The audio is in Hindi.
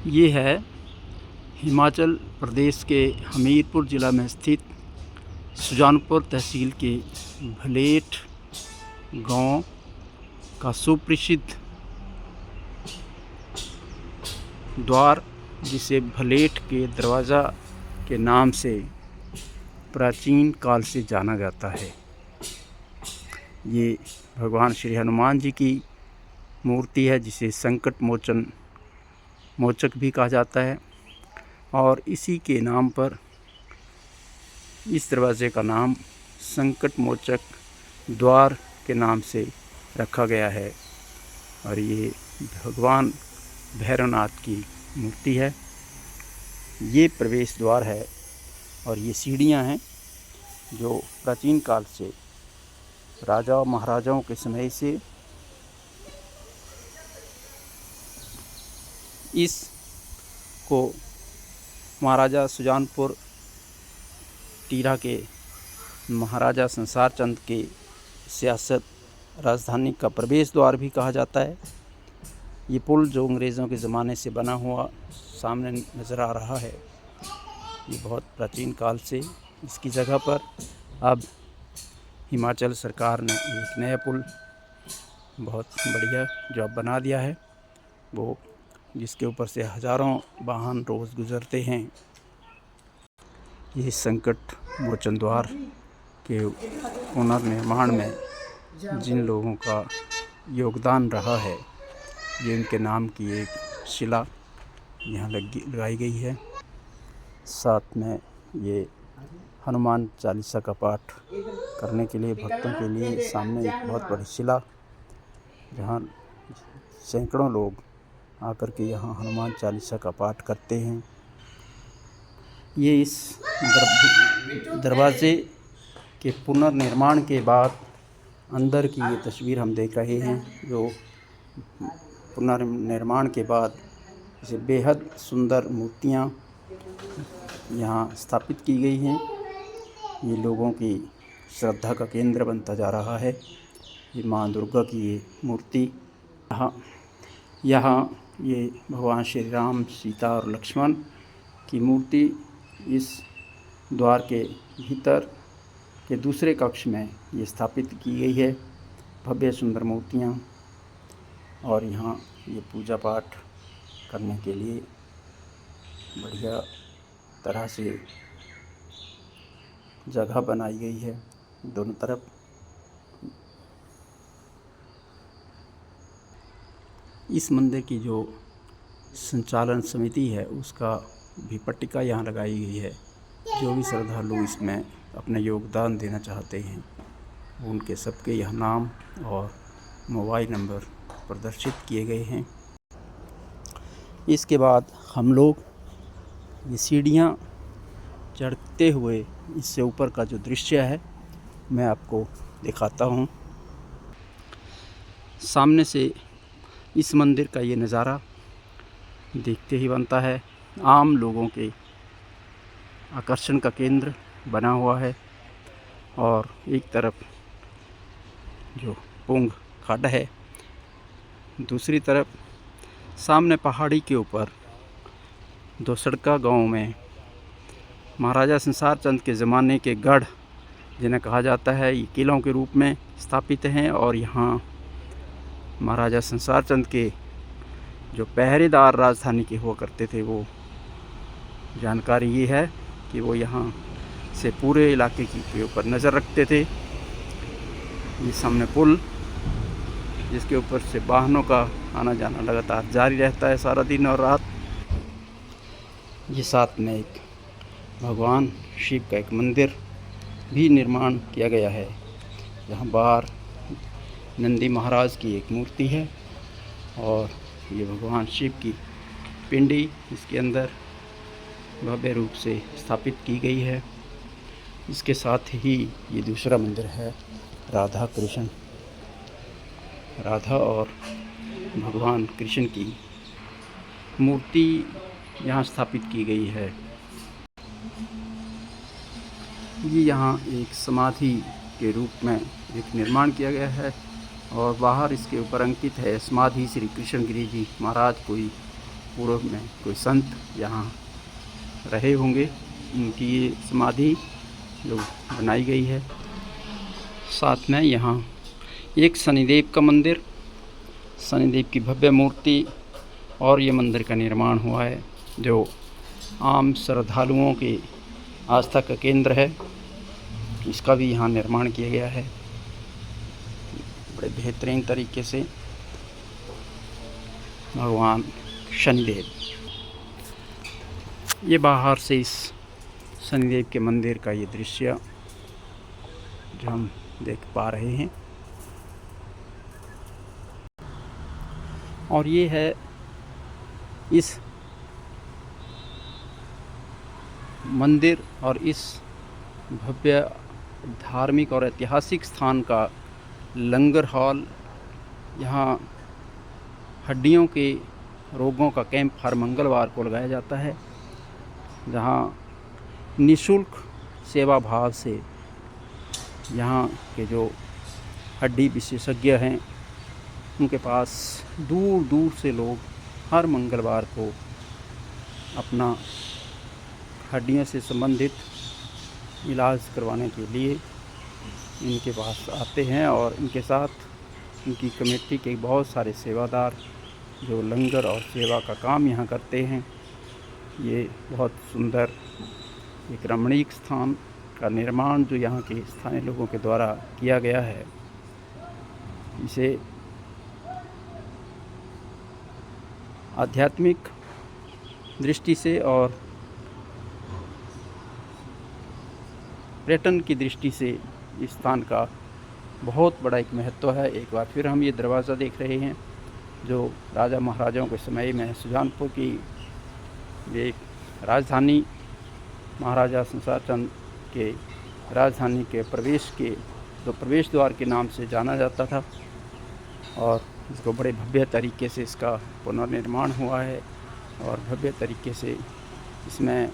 ये है हिमाचल प्रदेश के हमीरपुर ज़िला में स्थित सुजानपुर तहसील के भलेट गांव का सुप्रसिद्ध द्वार, जिसे भलेट के दरवाज़ा के नाम से प्राचीन काल से जाना जाता है। ये भगवान श्री हनुमान जी की मूर्ति है, जिसे संकट मोचक भी कहा जाता है, और इसी के नाम पर इस दरवाज़े का नाम संकट मोचक द्वार के नाम से रखा गया है। और ये भगवान भैरवनाथ की मूर्ति है। ये प्रवेश द्वार है और ये सीढ़ियाँ हैं जो प्राचीन काल से राजा महाराजाओं के समय से इसको महाराजा सुजानपुर टीरा के महाराजा संसार चंद के सियासत राजधानी का प्रवेश द्वार भी कहा जाता है। ये पुल जो अंग्रेज़ों के ज़माने से बना हुआ सामने नज़र आ रहा है, ये बहुत प्राचीन काल से इसकी जगह पर अब हिमाचल सरकार ने एक नया पुल बहुत बढ़िया जो अब बना दिया है, वो जिसके ऊपर से हज़ारों वाहन रोज़ गुज़रते हैं। ये संकट मोचन द्वार के पुनर्निर्माण में जिन लोगों का योगदान रहा है, ये उनके नाम की एक शिला यहाँ लगाई गई है। साथ में ये हनुमान चालीसा का पाठ करने के लिए भक्तों के लिए सामने एक बहुत बड़ी शिला, जहाँ सैकड़ों लोग आकर के यहाँ हनुमान चालीसा का पाठ करते हैं। ये इस दरवाज़े के पुनर्निर्माण के बाद अंदर की ये तस्वीर हम देख रहे हैं, जो पुनर्निर्माण के बाद इसे बेहद सुंदर मूर्तियाँ यहाँ स्थापित की गई हैं। ये लोगों की श्रद्धा का केंद्र बनता जा रहा है। ये माँ दुर्गा की ये मूर्ति यहाँ ये भगवान श्री राम, सीता और लक्ष्मण की मूर्ति इस द्वार के भीतर के दूसरे कक्ष में ये स्थापित की गई है। भव्य सुंदर मूर्तियाँ, और यहाँ ये पूजा पाठ करने के लिए बढ़िया तरह से जगह बनाई गई है दोनों तरफ। इस मंदिर की जो संचालन समिति है, उसका भी पट्टिका यहाँ लगाई गई है। जो भी श्रद्धालु इसमें अपना योगदान देना चाहते हैं, उनके सबके यहाँ नाम और मोबाइल नंबर प्रदर्शित किए गए हैं। इसके बाद हम लोग ये सीढ़ियाँ चढ़ते हुए इससे ऊपर का जो दृश्य है मैं आपको दिखाता हूँ। सामने से इस मंदिर का ये नज़ारा देखते ही बनता है। आम लोगों के आकर्षण का केंद्र बना हुआ है, और एक तरफ जो पुंग खाड़ा है, दूसरी तरफ सामने पहाड़ी के ऊपर दो सड़का गांव में महाराजा संसार चंद के ज़माने के गढ़, जिन्हें कहा जाता है, ये किलों के रूप में स्थापित हैं। और यहाँ महाराजा संसार चंद के जो पहरेदार राजधानी के हुआ करते थे, वो जानकारी ये है कि वो यहाँ से पूरे इलाके के ऊपर नज़र रखते थे। ये सामने पुल, जिसके ऊपर से वाहनों का आना जाना लगातार जारी रहता है सारा दिन और रात। ये साथ में एक भगवान शिव का एक मंदिर भी निर्माण किया गया है, जहाँ बाहर नंदी महाराज की एक मूर्ति है, और ये भगवान शिव की पिंडी इसके अंदर भव्य रूप से स्थापित की गई है। इसके साथ ही ये दूसरा मंदिर है राधा कृष्ण, राधा और भगवान कृष्ण की मूर्ति यहाँ स्थापित की गई है। ये यहाँ एक समाधि के रूप में एक निर्माण किया गया है, और बाहर इसके ऊपर अंकित है समाधि श्री कृष्ण गिरी जी महाराज कोई पूर्व में कोई संत यहाँ रहे होंगे, उनकी ये समाधि जो बनाई गई है। साथ में यहाँ एक शनिदेव का मंदिर, शनिदेव की भव्य मूर्ति, और ये मंदिर का निर्माण हुआ है जो आम श्रद्धालुओं की आस्था का केंद्र है। इसका भी यहाँ निर्माण किया गया है बड़े बेहतरीन तरीके से। भगवान शनिदेव, ये बाहर से इस शनिदेव के मंदिर का ये दृश्य जो हम देख पा रहे हैं। और ये है इस मंदिर और इस भव्य धार्मिक और ऐतिहासिक स्थान का लंगर हॉल। यहाँ हड्डियों के रोगों का कैंप हर मंगलवार को लगाया जाता है, जहाँ निःशुल्क सेवा भाव से यहाँ के जो हड्डी विशेषज्ञ हैं उनके पास दूर दूर से लोग हर मंगलवार को अपना हड्डियों से संबंधित इलाज करवाने के लिए इनके पास आते हैं। और इनके साथ इनकी कमेटी के बहुत सारे सेवादार जो लंगर और सेवा का काम यहाँ करते हैं। ये बहुत सुंदर एक रमणीक स्थान का निर्माण जो यहाँ के स्थानीय लोगों के द्वारा किया गया है, इसे आध्यात्मिक दृष्टि से और पर्यटन की दृष्टि से इस स्थान का बहुत बड़ा एक महत्व है। एक बार फिर हम ये दरवाज़ा देख रहे हैं जो राजा महाराजाओं के समय में सुजानपुर की एक राजधानी, महाराजा संसार चंद के राजधानी के प्रवेश के जो प्रवेश द्वार के नाम से जाना जाता था। और इसको बड़े भव्य तरीके से इसका पुनर्निर्माण हुआ है और भव्य तरीके से इसमें